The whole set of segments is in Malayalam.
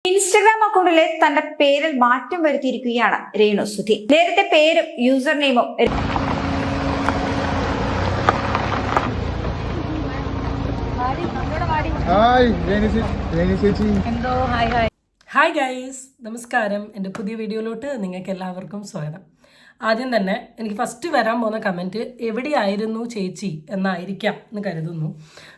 ഇൻസ്റ്റഗ്രാം അക്കൗണ്ടിലെ തന്റെ പേരിൽ മാറ്റം വരുത്തിയിരിക്കുകയാണ് രേണു സുധി. നേരത്തെ പേരും യൂസർ നെയിമും ഹായ് ഗൈസ്, നമസ്കാരം. എൻ്റെ പുതിയ വീഡിയോയിലോട്ട് നിങ്ങൾക്ക് എല്ലാവർക്കും സ്വാഗതം. ആദ്യം തന്നെ എനിക്ക് ഫസ്റ്റ് വരാൻ പോകുന്ന കമൻറ്റ് എവിടെയായിരുന്നു ചേച്ചി എന്നായിരിക്കാം എന്ന് കരുതുന്നു.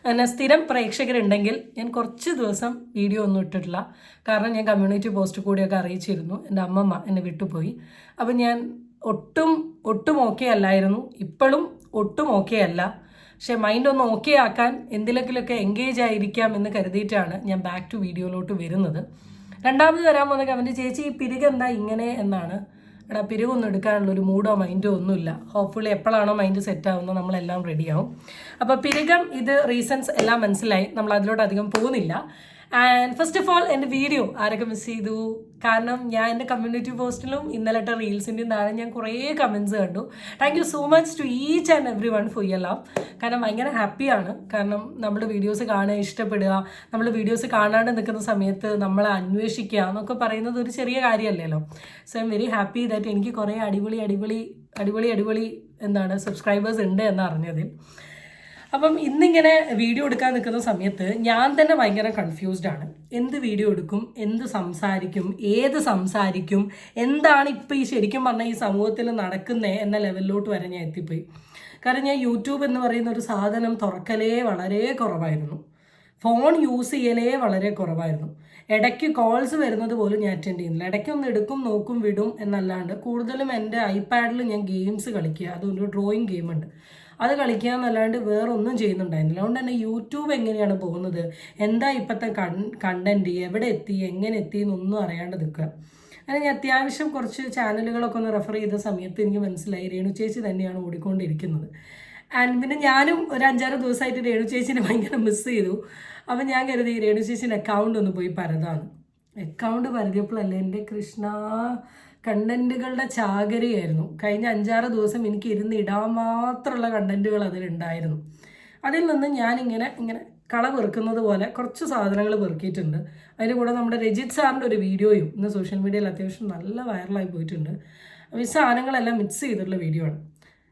എന്നെ സ്ഥിരം പ്രേക്ഷകരുണ്ടെങ്കിൽ ഞാൻ കുറച്ച് ദിവസം വീഡിയോ ഒന്നും ഇട്ടിട്ടില്ല. കാരണം ഞാൻ കമ്മ്യൂണിറ്റി പോസ്റ്റ് കൂടിയൊക്കെ അറിയിച്ചിരുന്നു. എൻ്റെ അമ്മമ്മ എന്നെ വിട്ടുപോയി. അപ്പം ഞാൻ ഒട്ടും ഓക്കെ അല്ലായിരുന്നു. ഇപ്പോഴും ഒട്ടും ഓക്കെ അല്ല. പക്ഷേ മൈൻഡ് ഒന്ന് ഓക്കെ ആക്കാൻ എന്തിലെങ്കിലൊക്കെ എൻഗേജ് ആയിരിക്കാം എന്ന് കരുതിയിട്ടാണ് ഞാൻ ബാക്ക് ടു വീഡിയോയിലോട്ട് വരുന്നത്. രണ്ടാമത് വരാൻ പോകുന്ന കമൻറ്റ്, ചേച്ചി ഈ പിരികെന്താ ഇങ്ങനെ എന്നാണ്. എടാ, പിരിവൊന്നും എടുക്കാനുള്ളൊരു മൂഡോ മൈൻഡോ ഒന്നുമില്ല. ഹോപ്പ്ഫുള്ളി എപ്പോഴാണോ മൈൻഡ് സെറ്റ് ആവുന്നത് നമ്മളെല്ലാം റെഡിയാവും. അപ്പോൾ പിരികം ഇത് റീസൺസ് എല്ലാം മനസ്സിലായി. നമ്മൾ അതിലോട്ട് അധികം പോകുന്നില്ല. ആൻഡ് ഫസ്റ്റ് ഓഫ് ഓൾ എൻ്റെ വീഡിയോ ആരൊക്കെ മിസ് ചെയ്തു? കാരണം ഞാൻ എൻ്റെ കമ്മ്യൂണിറ്റി പോസ്റ്റിലും ഇന്നലത്തെ റീൽസിൻ്റെയും താഴെ ഞാൻ കുറേ കമൻസ് കണ്ടു. Thank you so much to each and every one for your love. കാരണം ഭയങ്കര ഹാപ്പിയാണ്. കാരണം നമ്മൾ വീഡിയോസ് കാണുക, ഇഷ്ടപ്പെടുക, നമ്മൾ വീഡിയോസ് കാണാണ്ട് നിൽക്കുന്ന സമയത്ത് നമ്മളെ അന്വേഷിക്കുക എന്നൊക്കെ പറയുന്നത് ഒരു ചെറിയ കാര്യമല്ലല്ലോ. So I am very happy that എനിക്ക് കുറേ അടിപൊളി സബ്സ്ക്രൈബേഴ്സ് ഉണ്ട് എന്ന് അറിഞ്ഞതിൽ. അപ്പം ഇന്നിങ്ങനെ വീഡിയോ എടുക്കാൻ നിൽക്കുന്ന സമയത്ത് ഞാൻ തന്നെ ഭയങ്കര കൺഫ്യൂസ്ഡ് ആണ്. എന്ത് വീഡിയോ എടുക്കും, എന്ത് സംസാരിക്കും, ഏത് സംസാരിക്കും, എന്താണ് ഇപ്പം ഈ ശരിക്കും പറഞ്ഞാൽ ഈ സമൂഹത്തിൽ നടക്കുന്നത് എന്ന ലെവലിലോട്ട് വരെ ഞാൻ എത്തിപ്പോയി. കാരണം ഞാൻ യൂട്യൂബ് എന്ന് പറയുന്ന ഒരു സാധനം തുറക്കലേ വളരെ കുറവായിരുന്നു. ഫോൺ യൂസ് ചെയ്യലേ വളരെ കുറവായിരുന്നു. ഇടയ്ക്ക് കോൾസ് വരുന്നത് പോലും ഞാൻ അറ്റൻഡ് ചെയ്യുന്നില്ല. ഇടയ്ക്കൊന്ന് എടുക്കും, നോക്കും, വിടും എന്നല്ലാണ്ട് കൂടുതലും എൻ്റെ ഐപാഡിൽ ഞാൻ ഗെയിംസ് കളിക്കുക. അതൊരു ഡ്രോയിങ് ഗെയിമുണ്ട്, അത് കളിക്കുക എന്നല്ലാണ്ട് വേറെ ഒന്നും ചെയ്യുന്നുണ്ടായിരുന്നില്ല. അതുകൊണ്ട് തന്നെ യൂട്യൂബ് എങ്ങനെയാണ് പോകുന്നത്, എന്താ ഇപ്പോഴത്തെ കണ്ടൻറ്റ്, എവിടെ എത്തി, എങ്ങനെ എത്തി എന്നൊന്നും അറിയാണ്ട് നിൽക്കുക. അങ്ങനെ ഞാൻ അത്യാവശ്യം കുറച്ച് ചാനലുകളൊക്കെ ഒന്ന് റെഫർ ചെയ്ത സമയത്ത് എനിക്ക് മനസ്സിലായി രേണു ചേച്ചി തന്നെയാണ് ഓടിക്കൊണ്ടിരിക്കുന്നത്. ആൻഡ് പിന്നെ ഞാനും ഒരു 5-6 ദിവസമായിട്ട് രേണു ചേച്ചിനെ ഭയങ്കര മിസ് ചെയ്തു. അപ്പം ഞാൻ കരുതി രേണു ചേച്ചിൻ്റെ അക്കൗണ്ട് ഒന്ന് പോയി പരതാണ്. അക്കൗണ്ട് പരതിയപ്പോഴല്ലേ എൻ്റെ കൃഷ്ണ, കണ്ടൻറ്റുകളുടെ ചാകരയായിരുന്നു. കഴിഞ്ഞ 5-6 ദിവസം എനിക്ക് ഇരുന്ന് ഇടാൻ മാത്രമുള്ള കണ്ടൻറ്റുകൾ അതിലുണ്ടായിരുന്നു. അതിൽ നിന്ന് ഞാനിങ്ങനെ കള പെറുക്കുന്നത് പോലെ കുറച്ച് സാധനങ്ങൾ പെറുക്കിയിട്ടുണ്ട്. അതിൻ്റെ കൂടെ നമ്മുടെ രജിത് സാറിൻ്റെ ഒരു വീഡിയോയും ഇന്ന് സോഷ്യൽ മീഡിയയിൽ അത്യാവശ്യം നല്ല വൈറലായി പോയിട്ടുണ്ട്. ഈ സാധനങ്ങളെല്ലാം മിക്സ് ചെയ്തിട്ടുള്ള വീഡിയോ ആണ്.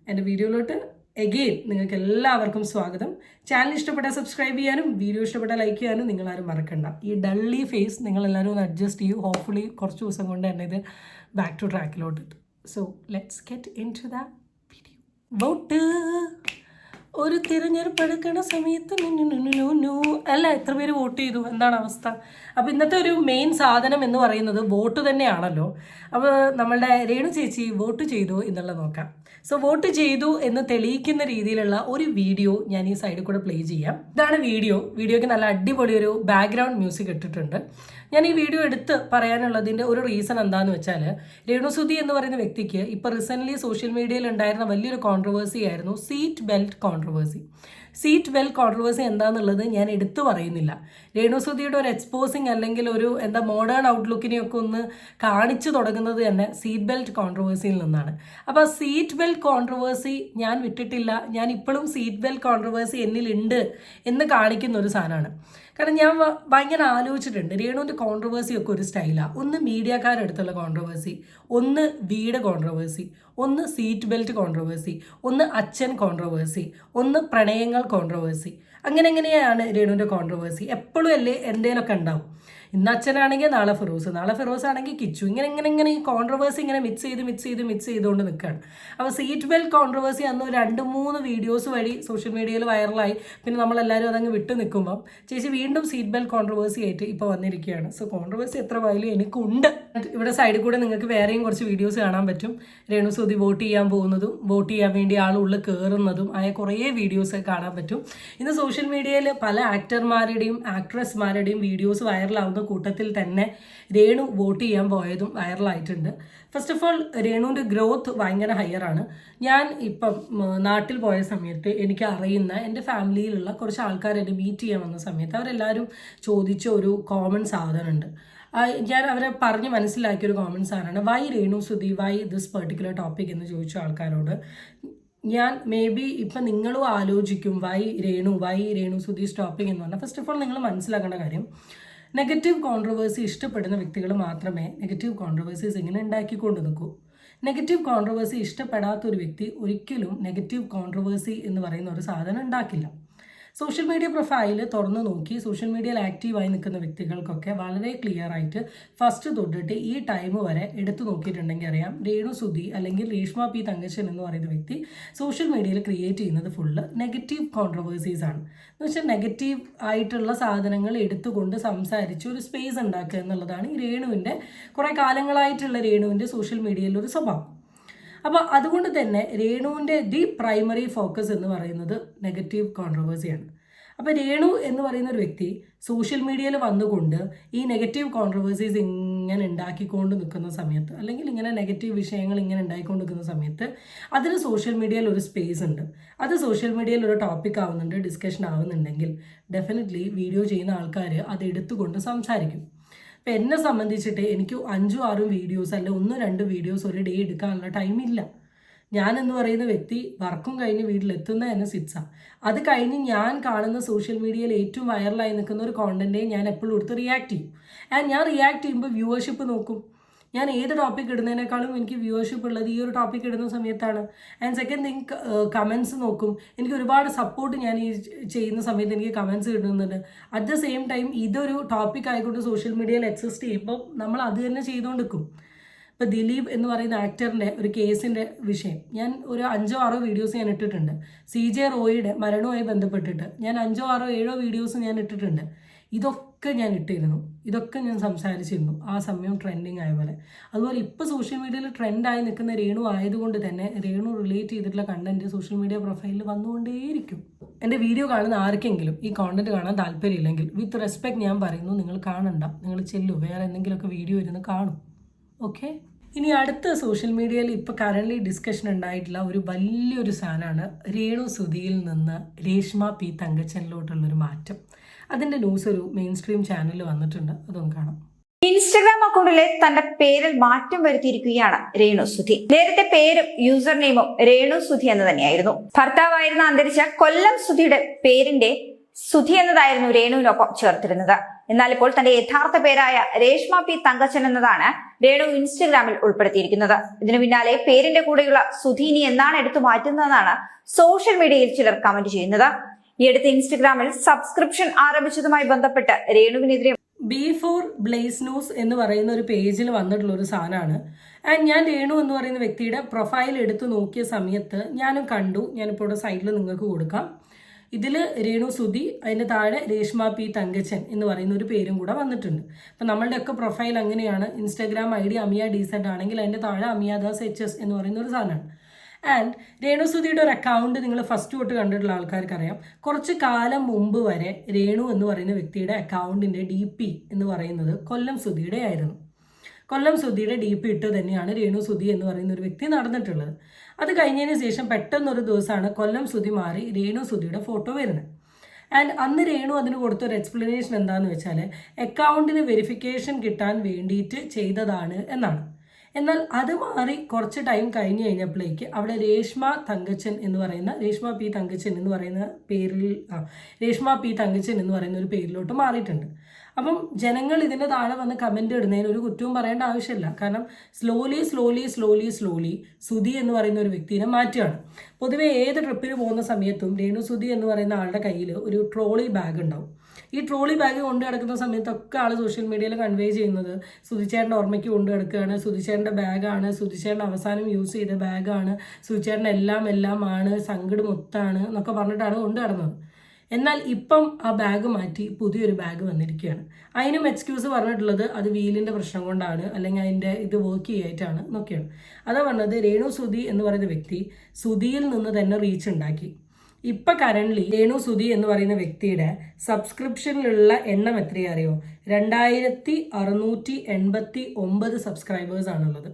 എൻ്റെ വീഡിയോയിലോട്ട് എഗെയിൻ നിങ്ങൾക്ക് എല്ലാവർക്കും സ്വാഗതം. ചാനൽ ഇഷ്ടപ്പെട്ടാൽ സബ്സ്ക്രൈബ് ചെയ്യാനും വീഡിയോ ഇഷ്ടപ്പെട്ടാൽ ലൈക്ക് ചെയ്യാനും നിങ്ങളാരും മറക്കണ്ട. ഈ ഡള്ളി ഫേസ് നിങ്ങളെല്ലാവരും ഒന്ന് അഡ്ജസ്റ്റ് ചെയ്യൂ. ഹോപ്പ്ഫുള്ളി കുറച്ച് ദിവസം കൊണ്ട് തന്നെ ഇത് ബാക്ക് ടു ട്രാക്കിലോട്ട് ഇട്ടു. So let's get into the video. Vote ഒരു തിരഞ്ഞെടുപ്പ് എടുക്കുന്ന സമയത്ത് അല്ല, എത്ര പേര് വോട്ട് ചെയ്തു, എന്താണ് അവസ്ഥ? അപ്പോൾ ഇന്നത്തെ ഒരു മെയിൻ സാധനം എന്ന് പറയുന്നത് വോട്ട് തന്നെയാണല്ലോ. അപ്പോൾ നമ്മളുടെ രേണു ചേച്ചി വോട്ട് ചെയ്തു എന്നുള്ളത് നോക്കാം. സോ വോട്ട് ചെയ്തു എന്ന് തെളിയിക്കുന്ന രീതിയിലുള്ള ഒരു വീഡിയോ ഞാൻ ഈ സൈഡിൽ കൂടെ പ്ലേ ചെയ്യാം. ഇതാണ് വീഡിയോയ്ക്ക് നല്ല അടിപൊളി ഒരു ബാക്ക്ഗ്രൗണ്ട് മ്യൂസിക് ഇട്ടിട്ടുണ്ട്. ഞാൻ ഈ വീഡിയോ എടുത്ത് പറയാനുള്ളതിൻ്റെ ഒരു റീസൺ എന്താണെന്ന് വെച്ചാൽ, രേണു സുധി എന്ന് പറയുന്ന വ്യക്തിക്ക് ഇപ്പോൾ റീസെൻ്റ്ലി സോഷ്യൽ മീഡിയയിൽ ഉണ്ടായിരുന്ന വലിയൊരു കോൺട്രവേഴ്സി ആയിരുന്നു seat belt controversy. Seat belt controversy എന്താണെന്നുള്ളത് ഞാൻ എടുത്തു പറയുന്നില്ല. രേണു സുധിയുടെ ഒരു എക്സ്പോസിങ് അല്ലെങ്കിൽ ഒരു മോഡേൺ ഔട്ട്ലുക്കിനെയൊക്കെ ഒന്ന് കാണിച്ചു തുടങ്ങുന്നത് തന്നെ സീറ്റ് ബെൽറ്റ് കോൺട്രവേഴ്സിയിൽ നിന്നാണ്. അപ്പോൾ സീറ്റ് ബെൽറ്റ് കോൺട്രവേഴ്സി ഞാൻ വിട്ടിട്ടില്ല, ഞാൻ ഇപ്പോഴും സീറ്റ് ബെൽറ്റ് കോൺട്രവേഴ്സി എന്നിലുണ്ട് എന്ന് കാണിക്കുന്ന ഒരു സാധനമാണ്. കാരണം ഞാൻ ഭയങ്കര ആലോചിച്ചിട്ടുണ്ട്. രേണുവിൻ്റെ കോൺട്രവേഴ്സി ഒക്കെ ഒരു സ്റ്റൈലാണ്. ഒന്ന് മീഡിയക്കാരടുത്തുള്ള കോൺട്രവേഴ്സി, ഒന്ന് വീട് കോൺട്രവേഴ്സി, ഒന്ന് സീറ്റ് ബെൽറ്റ് കോൺട്രവേഴ്സി, ഒന്ന് അച്ഛൻ കോൺട്രവേഴ്സി, ഒന്ന് പ്രണയങ്ങൾ കോൺട്രവേഴ്സി. എങ്ങനെയാണ് രേണുവിൻ്റെ കോൺട്രവേഴ്സി. എപ്പോഴും അല്ലേ എന്തേലൊക്കെ ഉണ്ടാവും. ഇന്ന് അച്ഛനാണെങ്കിൽ നാളെ ഫിറോസ് ആണെങ്കിൽ കിച്ചു. ഇങ്ങനെ ഈ കോൺട്രവേഴ്സി ഇങ്ങനെ മിക്സ് ചെയ്തുകൊണ്ട് നിൽക്കുകയാണ്. അപ്പോൾ സീറ്റ് ബെൽറ്റ് കോൺട്രവേഴ്സി അന്ന് 2-3 വീഡിയോസ് വഴി സോഷ്യൽ മീഡിയയിൽ വൈറലായി. പിന്നെ നമ്മളെല്ലാവരും അതങ്ങ് വിട്ട് നിൽക്കുമ്പം ചേച്ചി വീണ്ടും സീറ്റ് ബെൽറ്റ് കോൺട്രവേഴ്സി ആയിട്ട് ഇപ്പോൾ വന്നിരിക്കുകയാണ്. സോ കോൺട്രവേഴ്സി എത്ര വാല്യൂ എനിക്കുണ്ട്. ഇവിടെ സൈഡിൽ കൂടെ നിങ്ങൾക്ക് വേറെയും കുറച്ച് വീഡിയോസ് കാണാൻ പറ്റും. രേണു സുധി വോട്ട് ചെയ്യാൻ പോകുന്നതും വോട്ട് ചെയ്യാൻ വേണ്ടി ആളുള്ളിൽ കയറുന്നതും ആയ കുറേ വീഡിയോസ് കാണാൻ പറ്റും. ഇന്ന് സോഷ്യൽ മീഡിയയിൽ പല ആക്ടർമാരുടെയും ആക്ട്രസ്മാരുടെയും വീഡിയോസ് വൈറലാവുന്ന കൂട്ടത്തിൽ തന്നെ രേണു വോട്ട് ചെയ്യാൻ പോയതും വൈറലായിട്ടുണ്ട്. ഫസ്റ്റ് ഓഫ് ഓൾ രേണുവിൻ്റെ ഗ്രോത്ത് ഭയങ്കര ഹയറാണ്. ഞാൻ ഇപ്പം നാട്ടിൽ പോയ സമയത്ത് എനിക്ക് അറിയുന്ന എൻ്റെ ഫാമിലിയിലുള്ള കുറച്ച് ആൾക്കാർ എന്നെ മീറ്റ് ചെയ്യാൻ വന്ന സമയത്ത് അവരെല്ലാവരും ചോദിച്ച ഒരു കോമൺ സാധനമുണ്ട്. ഞാൻ അവരെ പറഞ്ഞ് മനസ്സിലാക്കിയൊരു കോമൺ സാധനമാണ് why Renu Sudhi, why this particular topic എന്ന് ചോദിച്ച ആൾക്കാരോട് ഞാൻ മേ ബി ഇപ്പം നിങ്ങളും ആലോചിക്കും വൈ രേണു സുധി സ്റ്റോപ്പിംഗ് എന്ന് പറഞ്ഞാൽ. ഫസ്റ്റ് ഓഫ് ഓൾ നിങ്ങൾ മനസ്സിലാക്കേണ്ട കാര്യം, നെഗറ്റീവ് കോൺട്രവേഴ്സി ഇഷ്ടപ്പെടുന്ന വ്യക്തികൾ മാത്രമേ നെഗറ്റീവ് കോൺട്രവേഴ്സീസ് ഇങ്ങനെ ഉണ്ടാക്കിക്കൊണ്ട് നിൽക്കൂ. നെഗറ്റീവ് കോൺട്രവേഴ്സി ഇഷ്ടപ്പെടാത്ത ഒരു വ്യക്തി ഒരിക്കലും നെഗറ്റീവ് കോൺട്രവേഴ്സി എന്ന് പറയുന്ന ഒരു സാധനം ഉണ്ടാക്കില്ല. സോഷ്യൽ മീഡിയ പ്രൊഫൈൽ തുറന്നു നോക്കി സോഷ്യൽ മീഡിയയിൽ ആക്റ്റീവായി നിൽക്കുന്ന വ്യക്തികൾക്കൊക്കെ വളരെ ക്ലിയർ ആയിട്ട് ഫസ്റ്റ് തൊട്ടിട്ട് ഈ ടൈം വരെ എടുത്തു നോക്കിയിട്ടുണ്ടെങ്കിൽ അറിയാം, രേണു സുധി അല്ലെങ്കിൽ രേഷ്മ പി തങ്കച്ചൻ എന്ന് പറയുന്ന വ്യക്തി സോഷ്യൽ മീഡിയയിൽ ക്രിയേറ്റ് ചെയ്യുന്നത് ഫുള്ള് നെഗറ്റീവ് കോൺട്രവേഴ്സീസ് ആണ്. എന്ന് വെച്ചാൽ നെഗറ്റീവ് ആയിട്ടുള്ള സാധനങ്ങൾ എടുത്തുകൊണ്ട് സംസാരിച്ച് ഒരു സ്പേസ് ഉണ്ടാക്കുക എന്നുള്ളതാണ് ഈ രേണുവിൻ്റെ കുറേ കാലങ്ങളായിട്ടുള്ള രേണുവിൻ്റെ സോഷ്യൽ മീഡിയയിലൊരു സ്വഭാവം. അപ്പോൾ അതുകൊണ്ട് തന്നെ രേണുവിൻ്റെ പ്രൈമറി ഫോക്കസ് എന്ന് പറയുന്നത് നെഗറ്റീവ് കോൺട്രവേഴ്സിയാണ്. അപ്പോൾ രേണു എന്ന് പറയുന്ന ഒരു വ്യക്തി സോഷ്യൽ മീഡിയയിൽ വന്നുകൊണ്ട് ഈ നെഗറ്റീവ് കോൺട്രവേഴ്സീസ് ഇങ്ങനെ ഉണ്ടാക്കിക്കൊണ്ട് നിൽക്കുന്ന സമയത്ത്, അല്ലെങ്കിൽ ഇങ്ങനെ നെഗറ്റീവ് വിഷയങ്ങൾ ഇങ്ങനെ ഉണ്ടായിക്കൊണ്ട് നിൽക്കുന്ന സമയത്ത് അതിന് സോഷ്യൽ മീഡിയയിൽ ഒരു സ്പേസ് ഉണ്ട്. അത് സോഷ്യൽ മീഡിയയിൽ ഒരു ടോപ്പിക് ആവുന്നുണ്ട്, ഡിസ്കഷൻ ആവുന്നുണ്ടെങ്കിൽ ഡെഫിനറ്റ്ലി വീഡിയോ ചെയ്യുന്ന ആൾക്കാർ അത് എടുത്തുകൊണ്ട് സംസാരിക്കും. ഇപ്പം എന്നെ സംബന്ധിച്ചിട്ട് എനിക്ക് 5-6 വീഡിയോസ് അല്ല 1-2 വീഡിയോസ് ഒരു ഡേ എടുക്കാനുള്ള ടൈമില്ല. ഞാനെന്ന് പറയുന്ന വ്യക്തി വർക്കും കഴിഞ്ഞ് വീട്ടിലെത്തുന്ന തന്നെ 6. അത് കഴിഞ്ഞ് ഞാൻ കാണുന്ന സോഷ്യൽ മീഡിയയിൽ ഏറ്റവും വൈറലായി നിൽക്കുന്ന ഒരു കോണ്ടൻറ്റേ ഞാൻ എപ്പോഴും എടുത്ത് റിയാക്ട് ചെയ്യും. ആൻഡ് ഞാൻ റിയാക്ട് ചെയ്യുമ്പോൾ വ്യൂവർഷിപ്പ് നോക്കും. ഞാൻ ഏത് ടോപ്പിക് ഇടുന്നതിനേക്കാളും എനിക്ക് വ്യൂവർഷിപ്പ് ഉള്ളത് ഈ ഒരു ടോപ്പിക് ഇടുന്ന സമയത്താണ്. ആൻഡ് സെക്കൻഡ് തിങ്, കമൻസ് നോക്കും. എനിക്ക് ഒരുപാട് സപ്പോർട്ട് ഞാൻ ഈ ചെയ്യുന്ന സമയത്ത് എനിക്ക് കമൻസ് കിട്ടുന്നുണ്ട്. അറ്റ് ദ സെയിം ടൈം ഇതൊരു ടോപ്പിക് ആയിക്കൊണ്ട് സോഷ്യൽ മീഡിയയിൽ എക്സിസ്റ്റ് ചെയ്യുമ്പോൾ നമ്മൾ അത് തന്നെ ചെയ്തുകൊണ്ട് നിൽക്കും. ഇപ്പോൾ ദിലീപ് എന്ന് പറയുന്ന ആക്ടറിൻ്റെ ഒരു കേസിൻ്റെ വിഷയം ഞാൻ ഒരു 5-6 വീഡിയോസ് ഞാൻ ഇട്ടിട്ടുണ്ട്. CJ റോയിയുടെ മരണവുമായി ബന്ധപ്പെട്ടിട്ട് ഞാൻ 5-6-7 വീഡിയോസ് ഞാൻ ഇട്ടിട്ടുണ്ട്. ഇതൊക്കെ ഞാൻ ഇട്ടിരുന്നു, ഇതൊക്കെ ഞാൻ സംസാരിച്ചിരുന്നു ആ സമയം ട്രെൻഡിങ് ആയ പോലെ. അതുപോലെ ഇപ്പോൾ സോഷ്യൽ മീഡിയയിൽ ട്രെൻഡായി നിൽക്കുന്ന രേണു ആയതുകൊണ്ട് തന്നെ രേണു റിലേറ്റ് ചെയ്തിട്ടുള്ള കണ്ടന്റ് സോഷ്യൽ മീഡിയ പ്രൊഫൈലിൽ വന്നുകൊണ്ടേയിരിക്കും. എൻ്റെ വീഡിയോ കാണുന്ന ആർക്കെങ്കിലും ഈ കോണ്ടന്റ് കാണാൻ താല്പര്യമില്ലെങ്കിൽ വിത്ത് റെസ്പെക്ട് ഞാൻ പറയുന്നു, നിങ്ങൾ കാണണ്ട, നിങ്ങൾ ചെല്ലു, വേറെ എന്തെങ്കിലുമൊക്കെ വീഡിയോ ഇരുന്ന് കാണും. ഓക്കെ, ഇനി അടുത്ത സോഷ്യൽ മീഡിയയിൽ ഇപ്പോൾ കറൻ്റ്ലി ഡിസ്കഷൻ ഉണ്ടായിട്ടുള്ള ഒരു വലിയൊരു സാധനമാണ് രേണു സുധിയിൽ നിന്ന് രേഷ്മ പി തങ്കച്ചനിലോട്ടുള്ളൊരു മാറ്റം. അതിൻ്റെ ന്യൂസ് ഒരു മെയിൻ സ്ട്രീം ചാനലിൽ വന്നിട്ടുണ്ട്, അതൊന്ന് കാണാം. ഇൻസ്റ്റഗ്രാം അക്കൗണ്ടിലെ തന്റെ പേരിൽ മാറ്റം വരുത്തിയിരിക്കുകയാണ് രേണു സുധി. നേരത്തെ പേരും യൂസർ നെയിമും രേണു സുധി എന്ന് തന്നെയായിരുന്നു. ഭർത്താവായിരുന്ന അന്തരിച്ച കൊല്ലം സുധിയുടെ പേരിന്റെ സുധി എന്നതായിരുന്നു രേണുവിനൊപ്പം ചേർത്തിരുന്നത്. എന്നാൽ ഇപ്പോൾ തന്റെ യഥാർത്ഥ പേരായ രേഷ്മ പി തങ്കച്ചൻ എന്നതാണ് രേണു ഇൻസ്റ്റഗ്രാമിൽ ഉൾപ്പെടുത്തിയിരിക്കുന്നത്. ഇതിനു പിന്നാലെ പേരിന്റെ കൂടെയുള്ള സുധീനി എന്നാണ് എടുത്തു മാറ്റുന്നതെന്നാണ് സോഷ്യൽ മീഡിയയിൽ ചിലർ കമന്റ് ചെയ്യുന്നത്. ഈ അടുത്ത് ഇൻസ്റ്റഗ്രാമിൽ സബ്സ്ക്രിപ്ഷൻ ആരംഭിച്ചതുമായി ബന്ധപ്പെട്ട് രേണുവിനെതിരെ B4 ബ്ലേസ് ന്യൂസ് എന്ന് പറയുന്ന ഒരു പേജിൽ വന്നിട്ടുള്ള ഒരു സാധനമാണ്. ആൻഡ് ഞാൻ രേണു എന്ന് പറയുന്ന വ്യക്തിയുടെ പ്രൊഫൈൽ എടുത്ത് നോക്കിയ സമയത്ത് ഞാനും കണ്ടു. ഞാനിപ്പോൾ ഇവിടെ സൈഡിൽ നിങ്ങൾക്ക് കൊടുക്കാം. ഇതിൽ രേണു സുധി, അതിൻ്റെ താഴെ രേഷ്മ പി തങ്കച്ചൻ എന്ന് പറയുന്ന ഒരു പേരും കൂടെ വന്നിട്ടുണ്ട്. അപ്പം നമ്മളുടെയൊക്കെ പ്രൊഫൈൽ അങ്ങനെയാണ്. ഇൻസ്റ്റാഗ്രാം ID അമിയ ഡീസെൻ്റ് ആണെങ്കിൽ അതിൻ്റെ താഴെ അമിയാദാസ് HS എന്ന് പറയുന്ന ഒരു സാധനമാണ്. ആൻഡ് രേണു സുധിയുടെ ഒരു അക്കൗണ്ട് നിങ്ങൾ ഫസ്റ്റ് തൊട്ട് കണ്ടിട്ടുള്ള ആൾക്കാർക്ക് അറിയാം. കുറച്ച് കാലം മുമ്പ് വരെ രേണു എന്ന് പറയുന്ന വ്യക്തിയുടെ അക്കൗണ്ടിൻ്റെ DP എന്ന് പറയുന്നത് കൊല്ലം സുധിയുടെ ആയിരുന്നു. കൊല്ലം സുധിയുടെ DP ഇട്ട് തന്നെയാണ് രേണു സുധി എന്ന് പറയുന്ന ഒരു വ്യക്തി നടന്നിട്ടുള്ളത്. അത് കഴിഞ്ഞതിന് ശേഷം പെട്ടെന്നൊരു ദിവസമാണ് കൊല്ലം സുധി മാറി രേണു സുധിയുടെ ഫോട്ടോ വരുന്നത്. ആൻഡ് അന്ന് രേണു അതിന് കൊടുത്തൊരു എക്സ്പ്ലനേഷൻ എന്താണെന്ന് വെച്ചാൽ അക്കൗണ്ടിന് വെരിഫിക്കേഷൻ കിട്ടാൻ വേണ്ടിയിട്ട് ചെയ്തതാണ് എന്നാണ്. എന്നാൽ അത് മാറി കുറച്ച് ടൈം കഴിഞ്ഞ് കഴിഞ്ഞപ്പോഴേക്ക് അവിടെ രേഷ്മ പി തങ്കച്ചൻ എന്ന് പറയുന്ന ഒരു പേരിലോട്ട് മാറിയിട്ടുണ്ട്. അപ്പം ജനങ്ങൾ ഇതിൻ്റെ താഴെ വന്ന് കമൻറ്റ് ഇടുന്നതിന് ഒരു കുറ്റവും പറയേണ്ട ആവശ്യമില്ല. കാരണം സ്ലോലി സുധി എന്ന് പറയുന്ന ഒരു വ്യക്തിനെ മാറ്റുകയാണ്. പൊതുവേ ഏത് ട്രിപ്പിന് പോകുന്ന സമയത്തും രേണു സുധി എന്ന് പറയുന്ന ആളുടെ കയ്യിൽ ഒരു ട്രോളി ബാഗ് ഉണ്ടാവും. ഈ ട്രോളി ബാഗ് കൊണ്ടു കിടക്കുന്ന സമയത്തൊക്കെ ആൾ സോഷ്യൽ മീഡിയയിൽ കൺവേ ചെയ്യുന്നത് സുധിച്ചേട്ടൻ്റെ ഓർമ്മയ്ക്ക് കൊണ്ടു കിടക്കുകയാണ്, സുധിച്ചേട്ടൻ്റെ ബാഗാണ്, സുധിച്ചേട്ടൻ അവസാനം യൂസ് ചെയ്ത ബാഗാണ്, സുധിച്ചേട്ടൻ എല്ലാം ആണ്, സങ്കട് മൊത്താണ് എന്നൊക്കെ പറഞ്ഞിട്ടാണ് കൊണ്ടു കിടന്നത്. എന്നാൽ ഇപ്പം ആ ബാഗ് മാറ്റി പുതിയൊരു ബാഗ് വന്നിരിക്കുകയാണ്. അതിനും എക്സ്ക്യൂസ് പറഞ്ഞിട്ടുള്ളത് അത് വീലിൻ്റെ പ്രശ്നം കൊണ്ടാണ്, അല്ലെങ്കിൽ അതിൻ്റെ ഇത് വർക്ക് ചെയ്യായിട്ടാണ് എന്നൊക്കെയാണ്. അതാ പറഞ്ഞത് രേണു സുധി എന്ന് പറയുന്ന വ്യക്തി സുധിയിൽ നിന്ന് തന്നെ റീച്ച് ഉണ്ടാക്കി. ഇപ്പം കറൻ്റ്ലി രേണു സുധി എന്ന് പറയുന്ന വ്യക്തിയുടെ സബ്സ്ക്രിപ്ഷനിലുള്ള എണ്ണം എത്രയാ അറിയോ? 2689 സബ്സ്ക്രൈബേഴ്സ് ആണുള്ളത്.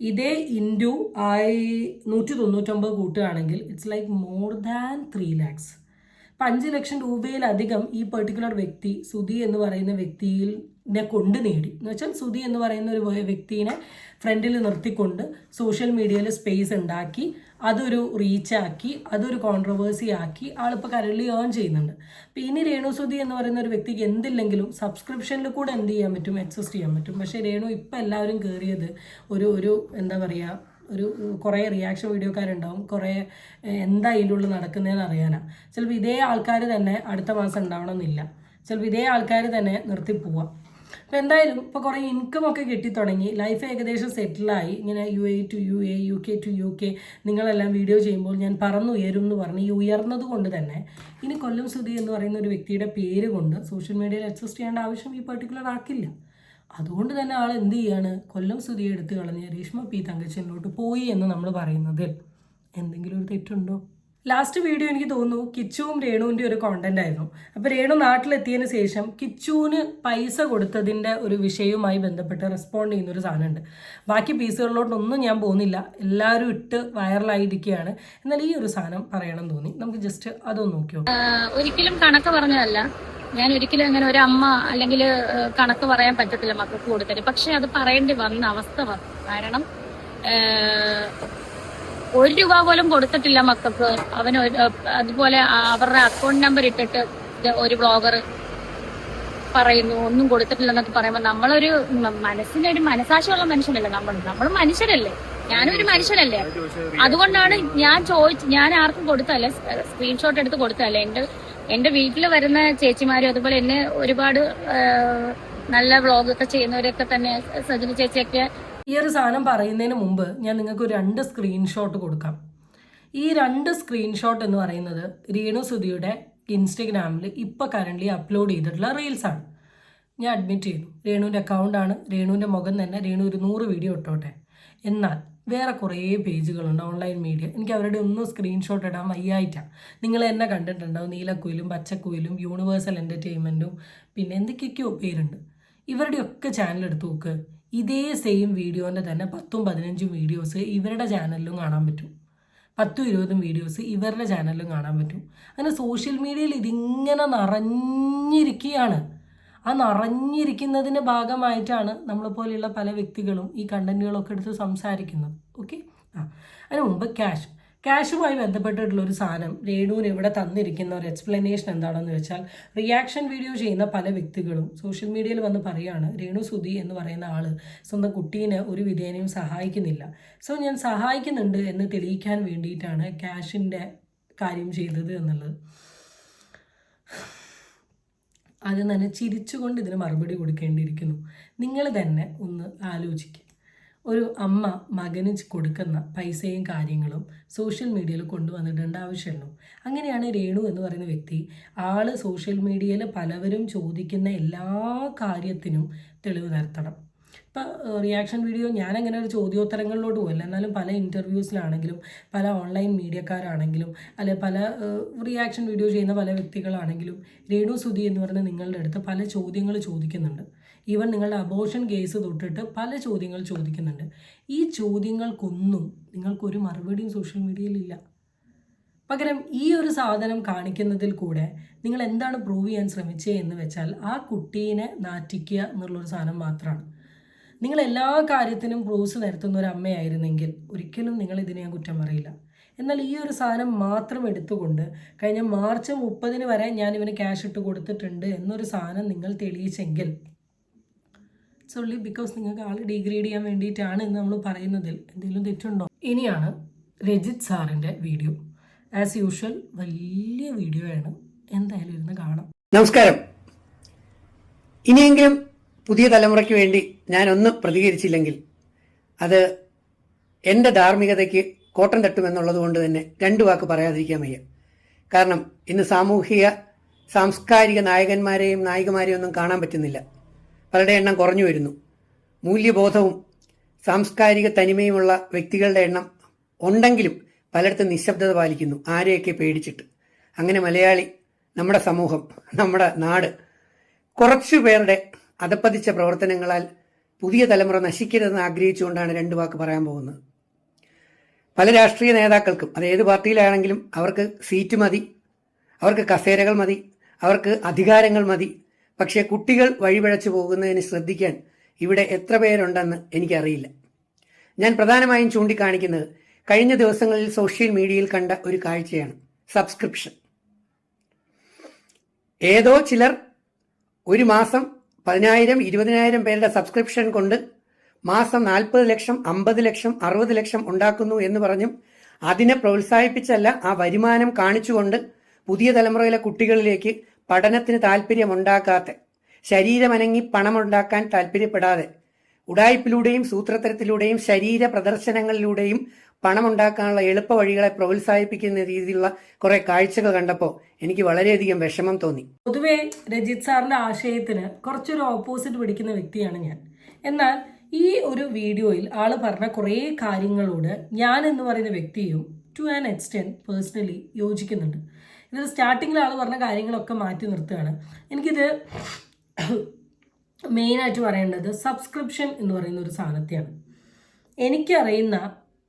ഇതേ ഇൻറ്റു 199 കൂട്ടുകയാണെങ്കിൽ it's like more than 3 lakhs. 5 ലക്ഷം രൂപയിലധികം ഈ പെർട്ടിക്കുലർ വ്യക്തി സുധി എന്ന് പറയുന്ന വ്യക്തിയെ കൊണ്ട് നേടി. എന്ന് വെച്ചാൽ സുധി എന്ന് പറയുന്ന ഒരു വ്യക്തിനെ ഫ്രണ്ടിൽ നിർത്തിക്കൊണ്ട് സോഷ്യൽ മീഡിയയിൽ സ്പേസ് ഉണ്ടാക്കി അതൊരു റീച്ചാക്കി അതൊരു കോൺട്രവേഴ്സി ആക്കി ആളിപ്പോൾ കരളി ഏൺ ചെയ്യുന്നുണ്ട്. അപ്പോൾ ഇനി രേണുസുതി എന്ന് പറയുന്ന ഒരു വ്യക്തിക്ക് എന്തില്ലെങ്കിലും സബ്സ്ക്രിപ്ഷനിൽ കൂടെ എന്ത് ചെയ്യാൻ പറ്റും, എക്സിസ്റ്റ് ചെയ്യാൻ പറ്റും. പക്ഷേ രേണു ഇപ്പം എല്ലാവരും കയറിയത് ഒരു എന്താ പറയുക, കുറേ റിയാക്ഷൻ വീഡിയോക്കാരുണ്ടാവും, കുറേ എന്താ അതിൻ്റെ ഉള്ളിൽ നടക്കുന്നതെന്ന് അറിയാനാണ്. ചിലപ്പോൾ ഇതേ ആൾക്കാർ തന്നെ അടുത്ത മാസം ഉണ്ടാവണമെന്നില്ല, ചിലപ്പോൾ ഇതേ ആൾക്കാർ തന്നെ നിർത്തിപ്പോവാം. അപ്പോൾ എന്തായാലും ഇപ്പോൾ കുറേ ഇൻകം ഒക്കെ കിട്ടിത്തുടങ്ങി, ലൈഫ് ഏകദേശം സെറ്റിലായി. ഇങ്ങനെ UAE to UAE, UK to UK നിങ്ങളെല്ലാം വീഡിയോ ചെയ്യുമ്പോൾ ഞാൻ പറന്നുയരും എന്ന് പറഞ്ഞ് ഈ ഉയർന്നത് കൊണ്ട് തന്നെ ഇനി കൊല്ലം സുധി എന്ന് പറയുന്ന ഒരു വ്യക്തിയുടെ പേര് കൊണ്ട് സോഷ്യൽ മീഡിയയിൽ എക്സിസ്റ്റ് ചെയ്യേണ്ട ആവശ്യം ഈ പർട്ടിക്കുലർ ആക്കില്ല. അതുകൊണ്ട് തന്നെ ആൾ എന്ത് ചെയ്യാണ്, കൊല്ലം സുധിയെ എടുത്ത് കളഞ്ഞ് രേഷ്മ P തങ്കച്ചനിലോട്ട് പോയി എന്ന് നമ്മൾ പറയുന്നതിൽ എന്തെങ്കിലും ഒരു തെറ്റുണ്ടോ? ലാസ്റ്റ് വീഡിയോ എനിക്ക് തോന്നുന്നു കിച്ചുവും രേണുവിൻ്റെ ഒരു കോണ്ടന്റ് ആയിരുന്നു. അപ്പോൾ രേണു നാട്ടിലെത്തിയതിന് ശേഷം കിച്ചുവിന് പൈസ കൊടുത്തതിൻ്റെ ഒരു വിഷയവുമായി ബന്ധപ്പെട്ട് റെസ്പോണ്ട് ചെയ്യുന്നൊരു സാധനമുണ്ട്. ബാക്കി പീസുകളിലോട്ടൊന്നും ഞാൻ പോകുന്നില്ല, എല്ലാവരും ഇട്ട് വൈറലായിരിക്കുകയാണ്. എന്നാൽ ഈ ഒരു സാധനം പറയണം തോന്നി, നമുക്ക് ജസ്റ്റ് അതൊന്ന് നോക്കിയോ. ഒരിക്കലും കണക്ക് പറഞ്ഞതല്ല, ഞാൻ ഒരിക്കലും അങ്ങനെ ഒരു അമ്മ അല്ലെങ്കിൽ കണക്ക് പറയാൻ പറ്റത്തില്ല മക്കൾക്ക് കൊടുത്തിട്ട്. പക്ഷെ അത് പറയേണ്ടി വന്ന അവസ്ഥ വന്നു. കാരണം 1 രൂപ പോലും കൊടുത്തിട്ടില്ല മക്കൾക്ക്. അവന് അതുപോലെ അവരുടെ അക്കൗണ്ട് നമ്പർ ഇട്ടിട്ട് ഒരു ബ്ലോഗർ പറയുന്നു ഒന്നും കൊടുത്തിട്ടില്ലെന്നൊക്കെ പറയുമ്പോൾ നമ്മളൊരു മനസ്സിനൊരു മനസാക്ഷിയുള്ള മനുഷ്യനല്ലേ, നമ്മൾ മനുഷ്യരല്ലേ, ഞാനും ഒരു മനുഷ്യനല്ലേ. അതുകൊണ്ടാണ് ഞാൻ ആർക്കും കൊടുത്തല്ലേ, സ്ക്രീൻഷോട്ട് എടുത്ത് കൊടുത്തല്ലേ. എന്റെ വീട്ടിൽ വരുന്ന ചേച്ചിമാരും അതുപോലെ എന്നെ ഒരുപാട് നല്ല വ്ളോഗൊക്കെ ചെയ്യുന്നവരൊക്കെ തന്നെ, സജന ചേച്ചിയൊക്കെ. ഈ ഒരു സാധനം പറയുന്നതിന് മുമ്പ് ഞാൻ നിങ്ങൾക്ക് 2 സ്ക്രീൻഷോട്ട് കൊടുക്കാം. ഈ 2 സ്ക്രീൻഷോട്ട് എന്ന് പറയുന്നത് രേണുസുധിയുടെ ഇൻസ്റ്റഗ്രാമിൽ ഇപ്പോൾ കറൻ്റ്ലി അപ്ലോഡ് ചെയ്തിട്ടുള്ള റീൽസാണ്. ഞാൻ അഡ്മിറ്റ് ചെയ്യുന്നു, രേണുവിൻ്റെ അക്കൗണ്ടാണ്, രേണുവിൻ്റെ മുഖം തന്നെ, രേണു ഒരു 100 വീഡിയോ ഇട്ടോട്ടെ. എന്നാൽ വേറെ കുറേ പേജുകളുണ്ട് ഓൺലൈൻ മീഡിയ, എനിക്ക് അവരുടെ ഒന്നും സ്ക്രീൻഷോട്ട് ഇടാൻ വയ്യായിട്ടാണ്. നിങ്ങൾ എന്നെ കണ്ടിട്ടുണ്ടാവും, നീലക്കുയിലും പച്ചക്കുയിലും യൂണിവേഴ്സൽ എൻ്റർടൈൻമെൻറ്റും പിന്നെ എന്തൊക്കെയൊക്കെയോ പേരുണ്ട്. ഇവരുടെയൊക്കെ ചാനൽ എടുത്ത് നോക്ക്, ഇതേ സെയിം വീഡിയോൻ്റെ തന്നെ 10-15 വീഡിയോസ് ഇവരുടെ ചാനലിലും കാണാൻ പറ്റും, 10-20 വീഡിയോസ് ഇവരുടെ ചാനലിലും കാണാൻ പറ്റും. അങ്ങനെ സോഷ്യൽ മീഡിയയിൽ ഇതിങ്ങനെ നിറഞ്ഞിരിക്കുകയാണ്. ആ നിറഞ്ഞിരിക്കുന്നതിൻ്റെ ഭാഗമായിട്ടാണ് നമ്മളെപ്പോലെയുള്ള പല വ്യക്തികളും ഈ കണ്ടന്റുകളൊക്കെ എടുത്ത് സംസാരിക്കുന്നത്. ഓക്കെ, അതിന് മുമ്പ് ക്യാഷുമായി ബന്ധപ്പെട്ടിട്ടുള്ള ഒരു സാധനം രേണുവിന് ഇവിടെ തന്നിരിക്കുന്ന ഒരു എക്സ്പ്ലനേഷൻ എന്താണെന്ന് വെച്ചാൽ, റിയാക്ഷൻ വീഡിയോ ചെയ്യുന്ന പല വ്യക്തികളും സോഷ്യൽ മീഡിയയിൽ വന്ന് പറയുകയാണ്, രേണുസുധി എന്ന് പറയുന്ന ആൾ സ്വന്തം കുട്ടീനെ ഒരു വിധേനയും സഹായിക്കുന്നില്ല, സോ ഞാൻ സഹായിക്കുന്നുണ്ട് എന്ന് തെളിയിക്കാൻ വേണ്ടിയിട്ടാണ് ക്യാഷിൻ്റെ കാര്യം ചെയ്തത് എന്നുള്ളത്. ആദ്യം തന്നെ ചിരിച്ചുകൊണ്ട് ഇതിന് മറുപടി കൊടുക്കേണ്ടിയിരിക്കുന്നു. നിങ്ങൾ തന്നെ ഒന്ന് ആലോചിക്കുക, ഒരു അമ്മ മകന് കൊടുക്കുന്ന പൈസയും കാര്യങ്ങളും സോഷ്യൽ മീഡിയയിൽ കൊണ്ടുവന്നിടേണ്ട ആവശ്യമുണ്ടോ? അങ്ങനെയാണ് രേണു എന്ന് പറയുന്ന വ്യക്തി ആള് സോഷ്യൽ മീഡിയയിൽ പലവരും ചോദിക്കുന്ന എല്ലാ കാര്യത്തിനും തെളിവ് നിരത്തണം. ഇപ്പം റിയാക്ഷൻ വീഡിയോ ഞാനങ്ങനെ ഒരു ചോദ്യോത്തരങ്ങളിലോട്ട് പോകില്ല, എന്നാലും പല ഇൻ്റർവ്യൂസിലാണെങ്കിലും പല ഓൺലൈൻ മീഡിയക്കാരാണെങ്കിലും അല്ലെ പല റിയാക്ഷൻ വീഡിയോ ചെയ്യുന്ന പല വ്യക്തികളാണെങ്കിലും രേണുസുധി എന്ന് പറയുന്ന നിങ്ങളുടെ അടുത്ത് പല ചോദ്യങ്ങൾ ചോദിക്കുന്നുണ്ട്. ഈവൻ നിങ്ങളുടെ അബോർഷൻ കേസ് തൊട്ടിട്ട് പല ചോദ്യങ്ങൾ ചോദിക്കുന്നുണ്ട്. ഈ ചോദ്യങ്ങൾക്കൊന്നും നിങ്ങൾക്കൊരു മറുപടിയും സോഷ്യൽ മീഡിയയിലില്ല. പകരം ഈ ഒരു സാധനം കാണിക്കുന്നതിൽ കൂടെ നിങ്ങൾ എന്താണ് പ്രൂവ് ചെയ്യാൻ ശ്രമിച്ചത് എന്ന് വെച്ചാൽ ആ കുട്ടീനെ നാറ്റിക്കുക എന്നുള്ളൊരു സാധനം മാത്രമാണ്. നിങ്ങൾ എല്ലാ കാര്യത്തിനും പ്രൂഫ്സ് നിരത്തുന്ന ഒരു അമ്മയായിരുന്നെങ്കിൽ ഒരിക്കലും നിങ്ങൾ ഇതിനെ ഞാൻ കുറ്റം പറയില്ല. എന്നാൽ ഈ ഒരു സാധനം മാത്രം എടുത്തുകൊണ്ട് കഴിഞ്ഞ മാർച്ച് 30 വരെ ഞാൻ ഇവന് ക്യാഷ് ഇട്ട് കൊടുത്തിട്ടുണ്ട് എന്നൊരു സാധനം നിങ്ങൾ തെളിയിച്ചെങ്കിൽ ഇറ്റ്സ് ഓൺലി ബിക്കോസ് നിങ്ങൾക്ക് ആൾ ഡീഗ്രേഡ് ചെയ്യാൻ വേണ്ടിയിട്ടാണ് എന്ന് നമ്മൾ പറയുന്നതിൽ എന്തെങ്കിലും തെറ്റുണ്ടോ? ഇനിയാണ് രജിത് സാറിൻ്റെ വീഡിയോ. ആസ് യൂഷ്വൽ വലിയ വീഡിയോ ആണ്, എന്തായാലും ഇരുന്ന് കാണാം. നമസ്കാരം. ഇനിയെങ്കിലും പുതിയ തലമുറയ്ക്ക് വേണ്ടി ഞാനൊന്ന് പ്രതികരിച്ചില്ലെങ്കിൽ അത് എൻ്റെ ധാർമ്മികതയ്ക്ക് കോട്ടം തട്ടുമെന്നുള്ളത് കൊണ്ട് തന്നെ 2 വാക്ക് പറയാതിരിക്കാൻ വയ്യ. കാരണം ഇന്ന് സാംസ്കാരിക നായകന്മാരെയും നായികമാരെയും ഒന്നും കാണാൻ പറ്റുന്നില്ല. പലരുടെ എണ്ണം കുറഞ്ഞു വരുന്നു. മൂല്യബോധവും സാംസ്കാരിക തനിമയുമുള്ള വ്യക്തികളുടെ എണ്ണം ഉണ്ടെങ്കിലും പലയിടത്തും നിശബ്ദത പാലിക്കുന്നു, ആരെയൊക്കെ പേടിച്ചിട്ട്. അങ്ങനെ മലയാളി, നമ്മുടെ സമൂഹം, നമ്മുടെ നാട് കുറച്ചു പേരുടെ അധപ്പതിച്ച പ്രവർത്തനങ്ങളാൽ പുതിയ തലമുറ നശിക്കരുതെന്ന് ആഗ്രഹിച്ചുകൊണ്ടാണ് 2 വാക്ക് പറയാൻ പോകുന്നത്. പല രാഷ്ട്രീയ നേതാക്കൾക്കും, അത് ഏത് പാർട്ടിയിലാണെങ്കിലും, അവർക്ക് സീറ്റ് മതി, അവർക്ക് കസേരകൾ മതി, അവർക്ക് അധികാരങ്ങൾ മതി. പക്ഷേ കുട്ടികൾ വഴിപിഴച്ചു പോകുന്നതിന് ശ്രദ്ധിക്കാൻ ഇവിടെ എത്ര പേരുണ്ടെന്ന് എനിക്കറിയില്ല. ഞാൻ പ്രധാനമായും ചൂണ്ടിക്കാണിക്കുന്നത് കഴിഞ്ഞ ദിവസങ്ങളിൽ സോഷ്യൽ മീഡിയയിൽ കണ്ട ഒരു കാഴ്ചയാണ് സബ്സ്ക്രിപ്ഷൻ. ഏതോ ചിലർ ഒരു മാസം 10,000 20,000 പേരുടെ സബ്സ്ക്രിപ്ഷൻ കൊണ്ട് മാസം 40 ലക്ഷം 50 ലക്ഷം 60 ലക്ഷം ഉണ്ടാക്കുന്നു എന്ന് പറഞ്ഞും അതിനെ പ്രോത്സാഹിപ്പിച്ചല്ല, ആ വരുമാനം കാണിച്ചുകൊണ്ട് പുതിയ തലമുറയിലെ കുട്ടികളിലേക്ക് പഠനത്തിന് താല്പര്യമുണ്ടാക്കാത്ത, ശരീരമനങ്ങി പണമുണ്ടാക്കാൻ താല്പര്യപ്പെടാതെ ഉഡായിപ്പിലൂടെയും സൂത്രത്തരത്തിലൂടെയും ശരീര പ്രദർശനങ്ങളിലൂടെയും പണമുണ്ടാക്കാനുള്ള എളുപ്പ വഴികളെ പ്രോത്സാഹിപ്പിക്കുന്ന രീതിയിലുള്ള കുറെ കാഴ്ചകൾ കണ്ടപ്പോൾ എനിക്ക് വളരെയധികം വിഷമം തോന്നി. പൊതുവെ രജിത് സാറിന്റെ ആശയത്തിന് കുറച്ചൊരു ഓപ്പോസിറ്റ് പിടിക്കുന്ന വ്യക്തിയാണ് ഞാൻ. എന്നാൽ ഈ ഒരു വീഡിയോയിൽ ആള് പറഞ്ഞ കുറേ കാര്യങ്ങളോട് ഞാൻ എന്ന് പറയുന്ന വ്യക്തിയും ടു ആൻ എക്സ്റ്റെൻറ്റ് പേഴ്സണലി യോജിക്കുന്നുണ്ട്. ഇതിൽ സ്റ്റാർട്ടിങ്ങിൽ ആൾ പറഞ്ഞ കാര്യങ്ങളൊക്കെ മാറ്റി നിർത്തുകയാണ്. എനിക്കിത് മെയിനായിട്ട് പറയേണ്ടത് സബ്സ്ക്രിപ്ഷൻ എന്ന് പറയുന്ന ഒരു സാധനത്തെയാണ്. എനിക്കറിയുന്ന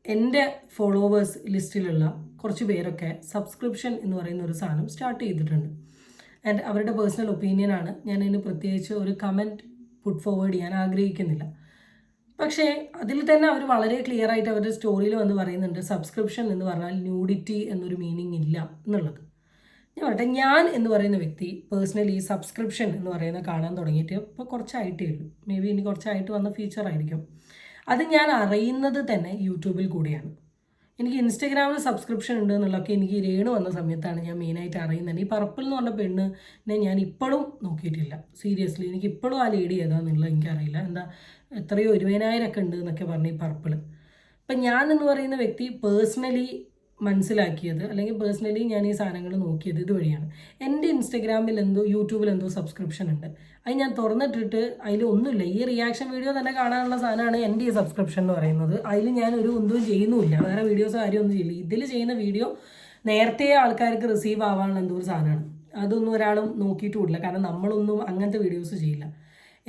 എൻ്റെ ഫോളോവേഴ്സ് ലിസ്റ്റിലുള്ള കുറച്ച് പേരൊക്കെ സബ്സ്ക്രിപ്ഷൻ എന്ന് പറയുന്ന ഒരു സാധനം സ്റ്റാർട്ട് ചെയ്തിട്ടുണ്ട്. ആൻഡ് അവരുടെ പേഴ്സണൽ ഒപ്പീനിയനാണ്. ഞാൻ അതിന് പ്രത്യേകിച്ച് ഒരു കമൻറ്റ് പുട്ട് ഫോർവേഡ് ചെയ്യാൻ ആഗ്രഹിക്കുന്നില്ല. പക്ഷേ അതിൽ തന്നെ അവർ വളരെ ക്ലിയർ ആയിട്ട് അവരുടെ സ്റ്റോറിയിൽ വന്ന് പറയുന്നുണ്ട് സബ്സ്ക്രിപ്ഷൻ എന്ന് പറഞ്ഞാൽ ന്യൂഡിറ്റി എന്നൊരു മീനിങ് ഇല്ല എന്നുള്ളത്. ഞാൻ പറയട്ടെ, ഞാൻ എന്ന് പറയുന്ന വ്യക്തി പേഴ്സണലി സബ്സ്ക്രിപ്ഷൻ എന്ന് പറയുന്ന കാണാൻ തുടങ്ങിയിട്ട് ഇപ്പോൾ കുറച്ചായിട്ടേ ഉള്ളൂ. മേ ബി ഇനി കുറച്ചായിട്ട് വന്ന ഫീച്ചർ ആയിരിക്കും. അത് ഞാൻ അറിയുന്നത് തന്നെ യൂട്യൂബിൽ കൂടിയാണ്. എനിക്ക് ഇൻസ്റ്റഗ്രാമിൽ സബ്സ്ക്രിപ്ഷൻ ഉണ്ട് എന്നുള്ളതൊക്കെ എനിക്ക് രേണു വന്ന സമയത്താണ് ഞാൻ മെയിനായിട്ട് അറിയുന്നത്. ഈ പർപ്പിൾ എന്ന് പറഞ്ഞ പെണ്ണിനെ ഞാൻ ഇപ്പോഴും നോക്കിയിട്ടില്ല. സീരിയസ്ലി എനിക്ക് ഇപ്പോഴും ആ ലേഡി ഏതാണെന്നുള്ളത് എനിക്കറിയില്ല. എന്താ എത്രയോ 20,000 ഒക്കെ ഉണ്ട് എന്നൊക്കെ പറഞ്ഞ് ഈ പർപ്പിൾ. അപ്പം ഞാൻ എന്ന് പറയുന്ന വ്യക്തി പേഴ്സണലി മനസ്സിലാക്കിയത്, അല്ലെങ്കിൽ പേഴ്സണലി ഞാൻ ഈ സാധനങ്ങൾ നോക്കിയത് ഇതുവഴിയാണ്. എൻ്റെ ഇൻസ്റ്റഗ്രാമിൽ എന്തോ യൂട്യൂബിൽ എന്തോ സബ്സ്ക്രിപ്ഷൻ ഉണ്ട്. അത് ഞാൻ തുറന്നിട്ടിട്ട് അതിലൊന്നുമില്ല. ഈ റിയാക്ഷൻ വീഡിയോ തന്നെ കാണാനുള്ള സാധനമാണ് എൻ്റെ ഈ സബ്സ്ക്രിപ്ഷൻ എന്ന് പറയുന്നത്. അതിൽ ഞാൻ ഒന്നും ചെയ്യുന്നുമില്ല, വേറെ വീഡിയോസ് കാര്യമൊന്നും ചെയ്യില്ല. ഇതിൽ ചെയ്യുന്ന വീഡിയോ നേരത്തെ ആൾക്കാർക്ക് റിസീവ് ആവാനുള്ള എന്തോ ഒരു സാധനമാണ്. അതൊന്നും ഒരാളും നോക്കിയിട്ടുമില്ല. കാരണം നമ്മളൊന്നും അങ്ങനത്തെ വീഡിയോസ് ചെയ്യില്ല.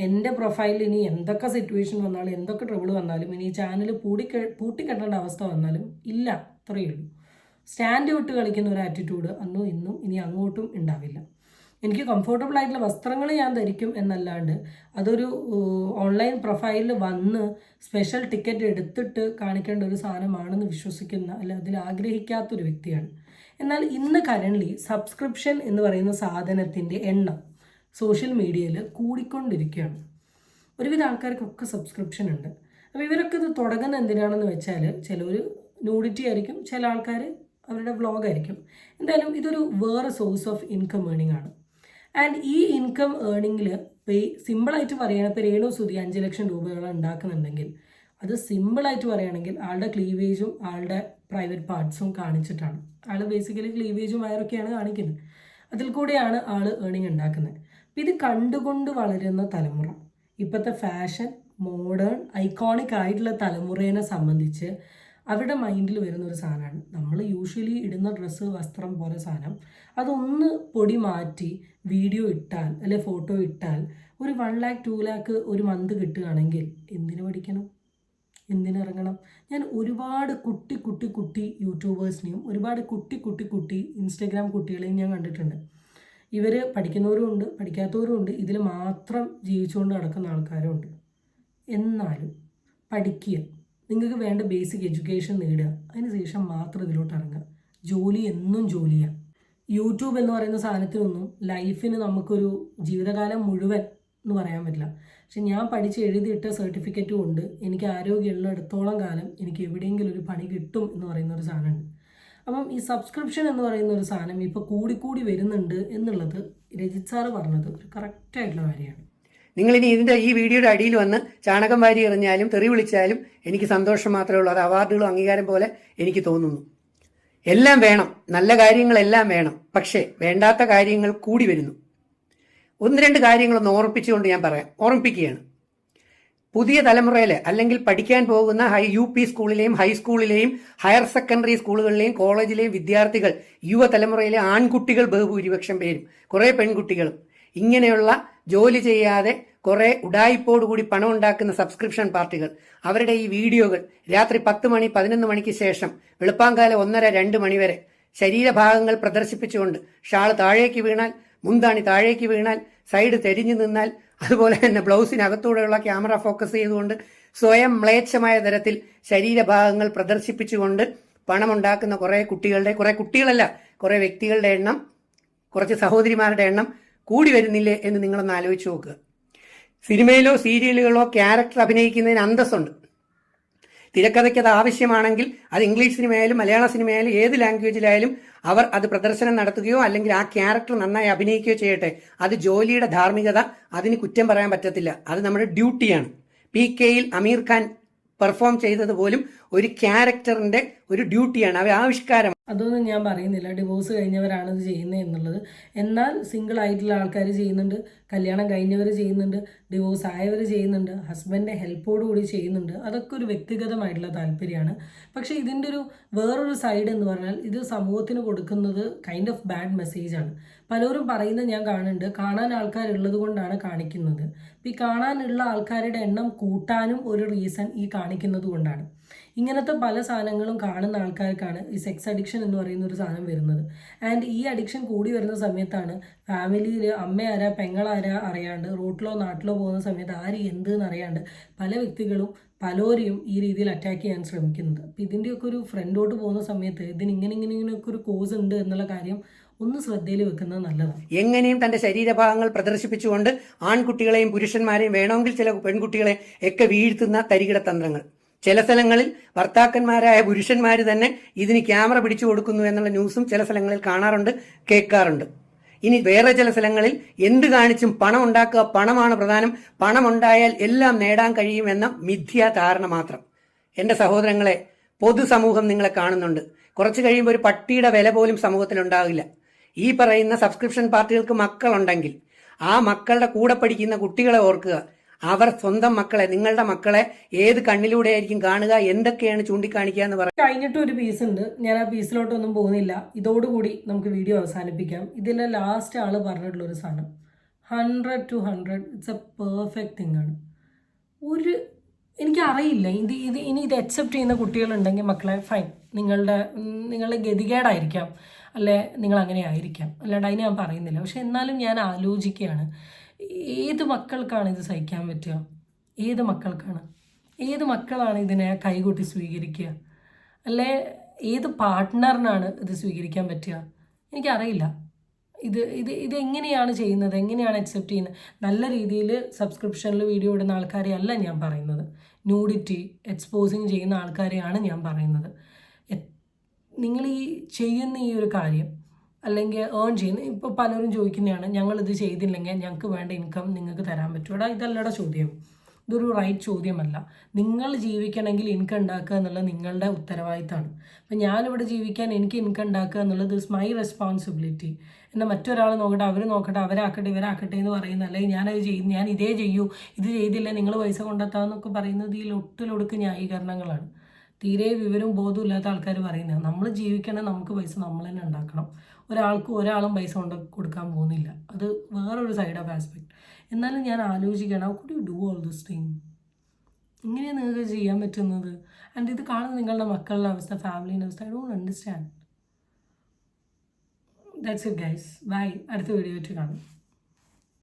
എൻ്റെ പ്രൊഫൈലിൽ ഇനി എന്തൊക്കെ സിറ്റുവേഷൻ വന്നാലും എന്തൊക്കെ ട്രബിൾ വന്നാലും ഇനി ഈ ചാനൽ പൂട്ടിക്കെട്ടേണ്ട അവസ്ഥ വന്നാലും ഇല്ല, അത്രയേ ഉള്ളൂ. സ്റ്റാൻഡ് വിട്ട് കളിക്കുന്ന ഒരു ആറ്റിറ്റ്യൂഡ് അന്നും ഇന്നും ഇനി അങ്ങോട്ടും ഉണ്ടാവില്ല. എനിക്ക് കംഫർട്ടബിൾ ആയിട്ടുള്ള വസ്ത്രങ്ങൾ ഞാൻ ധരിക്കും എന്നല്ലാണ്ട് അതൊരു ഓൺലൈൻ പ്രൊഫൈലിൽ വന്ന് സ്പെഷ്യൽ ടിക്കറ്റ് എടുത്തിട്ട് കാണിക്കേണ്ട ഒരു സാധനമാണെന്ന് വിശ്വസിക്കുന്ന, അല്ല അതിൽ ആഗ്രഹിക്കാത്തൊരു വ്യക്തിയാണ്. എന്നാൽ ഇന്ന് കറൻറ്റ്ലി സബ്സ്ക്രിപ്ഷൻ എന്ന് പറയുന്ന സാധനത്തിൻ്റെ എണ്ണം സോഷ്യൽ മീഡിയയിൽ കൂടിക്കൊണ്ടിരിക്കുകയാണ്. ഒരുവിധ ആൾക്കാർക്കൊക്കെ സബ്സ്ക്രിപ്ഷൻ ഉണ്ട്. അപ്പോൾ ഇവരൊക്കെ ഇത് തുടങ്ങുന്ന എന്തിനാണെന്ന് വെച്ചാൽ ചിലർ ന്യൂഡിറ്റി ആയിരിക്കും, ചില ആൾക്കാർ അവരുടെ വ്ളോഗായിരിക്കും. എന്തായാലും ഇതൊരു വേറെ സോഴ്സ് ഓഫ് ഇൻകം ഏണിംഗ് ആണ്. ആൻഡ് ഈ ഇൻകം ഏണിങ്ങിൽ ഇപ്പോൾ സിമ്പിളായിട്ട് പറയുകയാണ്, ഇപ്പോൾ രേണു സുധി 5 ലക്ഷം രൂപയോളം ഉണ്ടാക്കുന്നുണ്ടെങ്കിൽ അത് സിമ്പിളായിട്ട് പറയുകയാണെങ്കിൽ ആളുടെ ക്ലീവേജും ആളുടെ പ്രൈവറ്റ് പാർട്സും കാണിച്ചിട്ടാണ്. ആൾ ബേസിക്കലി ക്ലീവേജും വയറൊക്കെയാണ് കാണിക്കുന്നത്. അതിൽ കൂടെയാണ് ആൾ ഏണിംഗ് ഉണ്ടാക്കുന്നത്. അപ്പം ഇത് കണ്ടുകൊണ്ട് വളരുന്ന തലമുറ, ഇപ്പോഴത്തെ ഫാഷൻ മോഡേൺ ഐക്കോണിക് ആയിട്ടുള്ള തലമുറയെ സംബന്ധിച്ച് അവരുടെ മൈൻഡിൽ വരുന്നൊരു സാധനമാണ് നമ്മൾ യൂഷ്വലി ഇടുന്ന ഡ്രസ്സ്, വസ്ത്രം പോലെ സാധനം അതൊന്ന് പൊടി മാറ്റി വീഡിയോ ഇട്ടാൽ അല്ലെ ഫോട്ടോ ഇട്ടാൽ ഒരു 1 lakh 2 lakh ഒരു മന്ത് കിട്ടുകയാണെങ്കിൽ എന്തിനു പഠിക്കണം, എന്തിനിറങ്ങണം? ഞാൻ ഒരുപാട് കുട്ടി യൂട്യൂബേഴ്സിനെയും ഒരുപാട് കുട്ടി ഇൻസ്റ്റഗ്രാം കുട്ടികളെയും ഞാൻ കണ്ടിട്ടുണ്ട്. ഇവർ പഠിക്കുന്നവരും ഉണ്ട്, പഠിക്കാത്തവരും ഉണ്ട്, ഇതിൽ മാത്രം ജീവിച്ചുകൊണ്ട് നടക്കുന്ന ആൾക്കാരും ഉണ്ട്. എന്നാലും പഠിക്കുക, നിങ്ങൾക്ക് വേണ്ട ബേസിക് എഡ്യൂക്കേഷൻ നേടുക, അതിനുശേഷം മാത്രം ഇതിലോട്ട് ഇറങ്ങുക. ജോലി എന്നും ജോലിയാണ്. യൂട്യൂബ് എന്ന് പറയുന്ന സാധനത്തിനൊന്നും ലൈഫിന് നമുക്കൊരു ജീവിതകാലം മുഴുവൻ എന്ന് പറയാൻ പറ്റില്ല. പക്ഷെ ഞാൻ പഠിച്ച് എഴുതിയിട്ട സർട്ടിഫിക്കറ്റും കൊണ്ട് എനിക്ക് ആരോഗ്യമുള്ളിടത്തോളം കാലം എനിക്ക് എവിടെയെങ്കിലും ഒരു പണി കിട്ടും എന്ന് പറയുന്ന ഒരു സാധനമുണ്ട്. അപ്പം ഈ സബ്സ്ക്രിപ്ഷൻ എന്ന് പറയുന്ന ഒരു സാധനം ഇപ്പോൾ കൂടി വരുന്നുണ്ട് എന്നുള്ളത് രജിത് സാറ് പറഞ്ഞത് ഒരു കറക്റ്റായിട്ടുള്ള കാര്യമാണ്. നിങ്ങളിനി ഈ വീഡിയോയുടെ അടിയിൽ വന്ന് ചാണകം വാരി എറിഞ്ഞാലും തെറി വിളിച്ചാലും എനിക്ക് സന്തോഷം മാത്രമേ ഉള്ളൂ. അത് അവാർഡുകളും അംഗീകാരം പോലെ എനിക്ക് തോന്നുന്നു. എല്ലാം വേണം, നല്ല കാര്യങ്ങളെല്ലാം വേണം, പക്ഷേ വേണ്ടാത്ത കാര്യങ്ങൾ കൂടി വരുന്നു. 1-2 കാര്യങ്ങളൊന്ന് ഓർമ്മിപ്പിച്ചുകൊണ്ട് ഞാൻ ഓർമ്മിപ്പിക്കുകയാണ്. പുതിയ തലമുറയിലെ അല്ലെങ്കിൽ പഠിക്കാൻ പോകുന്ന UP സ്കൂളിലെയും ഹൈസ്കൂളിലെയും ഹയർ സെക്കൻഡറി സ്കൂളുകളിലെയും കോളേജിലെയും വിദ്യാർത്ഥികൾ, യുവതലമുറയിലെ ആൺകുട്ടികൾ ബഹുഭൂരിപക്ഷം പേരും കുറേ പെൺകുട്ടികളും ഇങ്ങനെയുള്ള ജോലി ചെയ്യാതെ കുറെ ഉഡായിപ്പോടുകൂടി പണം ഉണ്ടാക്കുന്ന സബ്സ്ക്രിപ്ഷൻ പാർട്ടികൾ അവരുടെ ഈ വീഡിയോകൾ രാത്രി 10 മണി 11 മണിക്ക് ശേഷം വെളുപ്പാങ്കാലം 1:30-2 മണി വരെ ശരീരഭാഗങ്ങൾ പ്രദർശിപ്പിച്ചുകൊണ്ട് ഷാള് താഴേക്ക് വീണാൽ, മുന്താണി താഴേക്ക് വീണാൽ, സൈഡ് തെരിഞ്ഞു നിന്നാൽ, അതുപോലെ തന്നെ ബ്ലൗസിനകത്തൂടെയുള്ള ക്യാമറ ഫോക്കസ് ചെയ്തുകൊണ്ട് സ്വയം മ്ലേച്ഛമായ തരത്തിൽ ശരീരഭാഗങ്ങൾ പ്രദർശിപ്പിച്ചുകൊണ്ട് പണമുണ്ടാക്കുന്ന കുറെ കുട്ടികളല്ല കുറെ വ്യക്തികളുടെ എണ്ണം, കുറച്ച് സഹോദരിമാരുടെ എണ്ണം കൂടി വരുന്നില്ലേ എന്ന് നിങ്ങളൊന്ന് ആലോചിച്ച് നോക്കുക. സിനിമയിലോ സീരിയലുകളോ ക്യാരക്ടർ അഭിനയിക്കുന്നതിന് അന്തസ്സുണ്ട്. തിരക്കഥയ്ക്ക് അത് ആവശ്യമാണെങ്കിൽ അത് ഇംഗ്ലീഷ് സിനിമയായാലും മലയാള സിനിമയായാലും ഏത് ലാംഗ്വേജിലായാലും അവർ അത് പ്രദർശനം നടത്തുകയോ അല്ലെങ്കിൽ ആ ക്യാരക്ടർ നന്നായി അഭിനയിക്കുകയോ ചെയ്യട്ടെ. അത് ജോലിയുടെ ധാർമ്മികത, അതിന് കുറ്റം പറയാൻ പറ്റത്തില്ല. അത് നമ്മുടെ ഡ്യൂട്ടിയാണ്. PK-യിൽ അമീർ ഖാൻ പെർഫോം ചെയ്തത് പോലും ഒരു ക്യാരക്ടറിന്റെ ഒരു ഡ്യൂട്ടിയാണ്, അവർ ആവിഷ്കാരം. അതൊന്നും ഞാൻ പറയുന്നില്ല ഡിവോഴ്സ് കഴിഞ്ഞവരാണ് ഇത് ചെയ്യുന്നത് എന്നുള്ളത്. എന്നാൽ സിംഗിൾ ആയിട്ടുള്ള ആൾക്കാർ ചെയ്യുന്നുണ്ട്, കല്യാണം കഴിഞ്ഞവർ ചെയ്യുന്നുണ്ട്, ഡിവോഴ്സ് ആയവർ ചെയ്യുന്നുണ്ട്, ഹസ്ബൻഡിൻ്റെ ഹെൽപ്പോടുകൂടി ചെയ്യുന്നുണ്ട്. അതൊക്കെ ഒരു വ്യക്തിഗതമായിട്ടുള്ള താല്പര്യമാണ്. പക്ഷേ ഇതിൻ്റെ ഒരു വേറൊരു സൈഡ് എന്ന് പറഞ്ഞാൽ ഇത് സമൂഹത്തിന് കൊടുക്കുന്നത് കൈൻഡ് ഓഫ് ബാഡ് മെസ്സേജാണ്. പലരും പറയുന്നത് ഞാൻ കാണുന്നുണ്ട്, കാണാൻ ആൾക്കാരുള്ളത് കൊണ്ടാണ് കാണിക്കുന്നത്. ഈ കാണാനുള്ള ആൾക്കാരുടെ എണ്ണം കൂട്ടാനും ഒരു റീസൺ ഈ കാണിക്കുന്നത് കൊണ്ടാണ്. ഇങ്ങനത്തെ പല സാധനങ്ങളും കാണുന്ന ആൾക്കാർക്കാണ് ഈ സെക്സ് അഡിക്ഷൻ എന്ന് പറയുന്ന ഒരു സാധനം വരുന്നത്. ആൻഡ് ഈ അഡിക്ഷൻ കൂടി വരുന്ന സമയത്താണ് ഫാമിലിയിൽ അമ്മ ആരാ പെങ്ങളാരാ അറിയാണ്ട് റോട്ടിലോ നാട്ടിലോ പോകുന്ന സമയത്ത് ആര് എന്തെന്ന് അറിയാണ്ട് പല വ്യക്തികളും പലരെയും ഈ രീതിയിൽ അറ്റാക്ക് ചെയ്യാൻ ശ്രമിക്കുന്നത്. അപ്പം ഇതിൻ്റെയൊക്കെ ഒരു ഫ്രണ്ടോട്ട് പോകുന്ന സമയത്ത് ഇങ്ങനെയൊക്കെ ഒരു കോസ് ഉണ്ട് എന്നുള്ള കാര്യം ഒന്ന് ശ്രദ്ധയിൽ വെക്കുന്നത് നല്ലതാണ്. എങ്ങനെയും തന്റെ ശരീരഭാഗങ്ങൾ പ്രദർശിപ്പിച്ചുകൊണ്ട് ആൺകുട്ടികളെയും പുരുഷന്മാരെയും വേണമെങ്കിൽ ചില പെൺകുട്ടികളെ ഒക്കെ വീഴ്ത്തുന്ന തരികിട തന്ത്രങ്ങൾ. ചില സ്ഥലങ്ങളിൽ ഭർത്താക്കന്മാരായ പുരുഷന്മാർ തന്നെ ഇതിന് ക്യാമറ പിടിച്ചു കൊടുക്കുന്നു എന്നുള്ള ന്യൂസും ചില സ്ഥലങ്ങളിൽ കാണാറുണ്ട്, കേൾക്കാറുണ്ട്. ഇനി വേറെ ചില സ്ഥലങ്ങളിൽ എന്ത് കാണിച്ചും പണം ഉണ്ടാക്കുക, പണമാണ് പ്രധാനം, പണമുണ്ടായാൽ എല്ലാം നേടാൻ കഴിയുമെന്ന മിഥ്യാ ധാരണ മാത്രം. എൻ്റെ സഹോദരങ്ങളെ, പൊതുസമൂഹം നിങ്ങളെ കാണുന്നുണ്ട്. കുറച്ച് കഴിയുമ്പോൾ ഒരു പട്ടിയുടെ വില പോലും സമൂഹത്തിൽ ഉണ്ടാകില്ല. ഈ പറയുന്ന സബ്സ്ക്രിപ്ഷൻ പാർട്ടികൾക്ക് മക്കളുണ്ടെങ്കിൽ ആ മക്കളുടെ കൂടെ പഠിക്കുന്ന കുട്ടികളെ ഓർക്കുക. അവർ സ്വന്തം മക്കളെ, നിങ്ങളുടെ മക്കളെ ഏത് കണ്ണിലൂടെ ആയിരിക്കും കാണുക, എന്തൊക്കെയാണ് ചൂണ്ടിക്കാണിക്കുക എന്ന് പറയും. കഴിഞ്ഞിട്ട് ഒരു പീസ് ഉണ്ട്, ഞാൻ ആ പീസിലോട്ടൊന്നും പോകുന്നില്ല. ഇതോടുകൂടി നമുക്ക് വീഡിയോ അവസാനിപ്പിക്കാം. ഇതിലെ ലാസ്റ്റ് ആള് പറഞ്ഞിട്ടുള്ള ഒരു സാധനം 100 to 100 it's A perfect thing ആണ്. എനിക്കറിയില്ല ഇനി ഇത് അക്സെപ്റ്റ് ചെയ്യുന്ന കുട്ടികളുണ്ടെങ്കിൽ മക്കളെ ഫൈൻ, നിങ്ങളുടെ ഗതികേടായിരിക്കാം, അല്ലെ നിങ്ങൾ അങ്ങനെ ആയിരിക്കാം, അല്ലാണ്ട് അതിന് ഞാൻ പറയുന്നില്ല. പക്ഷെ എന്നാലും ഞാൻ ആലോചിക്കുകയാണ്, ഏത് മക്കൾക്കാണ് ഇത് സഹിക്കാൻ പറ്റുക? ഏത് മക്കളാണ് ഇതിനെ കൈകൊട്ടി സ്വീകരിക്കുക? അല്ലെ ഏത് പാർട്ട്ണറിനാണ് ഇത് സ്വീകരിക്കാൻ പറ്റുക? എനിക്കറിയില്ല. ഇത് എങ്ങനെയാണ് ചെയ്യുന്നത്, എങ്ങനെയാണ് അക്സെപ്റ്റ് ചെയ്യുന്നത്? നല്ല രീതിയിൽ സബ്സ്ക്രിപ്ഷനിൽ വീഡിയോ ഇടുന്ന ആൾക്കാരെ അല്ല ഞാൻ പറയുന്നത്, ന്യൂഡിറ്റി എക്സ്പോസിങ് ചെയ്യുന്ന ആൾക്കാരെയാണ് ഞാൻ പറയുന്നത്. നിങ്ങൾ ഈ ചെയ്യുന്ന ഈ ഒരു കാര്യം അല്ലെങ്കിൽ ഏൺ ചെയ്യുന്ന, ഇപ്പോൾ പലരും ചോദിക്കുന്നതാണ് ഞങ്ങളിത് ചെയ്തില്ലെങ്കിൽ ഞങ്ങൾക്ക് വേണ്ട ഇൻകം നിങ്ങൾക്ക് തരാൻ പറ്റുമോ? ഇതല്ലട ചോദ്യം, ഇതൊരു റൈറ്റ് ചോദ്യമല്ല. നിങ്ങൾ ജീവിക്കണമെങ്കിൽ ഇൻകം ഉണ്ടാക്കുക എന്നുള്ളത് നിങ്ങളുടെ ഉത്തരവാദിത്തമാണ്. അപ്പം ഞാനിവിടെ ജീവിക്കാൻ എനിക്ക് ഇൻകം ഉണ്ടാക്കുക എന്നുള്ളത് ഇസ് മൈ റെസ്പോൺസിബിലിറ്റി. എന്നാൽ മറ്റൊരാൾ നോക്കട്ടെ, അവർ നോക്കട്ടെ, അവരാക്കട്ടെ, ഇവരാക്കട്ടെ എന്ന് പറയുന്ന, അല്ലെങ്കിൽ ഞാനത് ചെയ്യും, ഞാൻ ഇതേ ചെയ്യൂ, ഇത് ചെയ്തില്ല നിങ്ങൾ പൈസ കൊണ്ടെത്താമെന്നൊക്കെ പറയുന്നത് ഈ ലൊട്ടിലൊടുക്ക് ന്യായീകരണങ്ങളാണ്. തീരെ വിവരവും ബോധവും ഇല്ലാത്ത ആൾക്കാർ പറയുന്നത്. നമ്മൾ ജീവിക്കണമെങ്കിൽ നമുക്ക് പൈസ നമ്മൾ തന്നെ ഉണ്ടാക്കണം. ഒരാളും പൈസ കൊണ്ട് കൊടുക്കാൻ പോകുന്നില്ല. അത് വേറൊരു സൈഡ് ഓഫ് ആസ്പെക്ട്. എന്നാലും ഞാൻ ആലോചിക്കണം, how could you do all this thing? ഇങ്ങനെയാണ് നിങ്ങൾക്ക് ചെയ്യാൻ പറ്റുന്നത്? ആൻഡ് ഇത് കാണുന്ന നിങ്ങളുടെ മക്കളുടെ അവസ്ഥ, ഫാമിലിൻ്റെ അവസ്ഥ, I don't understand. That's it guys, bye. അടുത്ത വീഡിയോ ആയിട്ട് കാണും.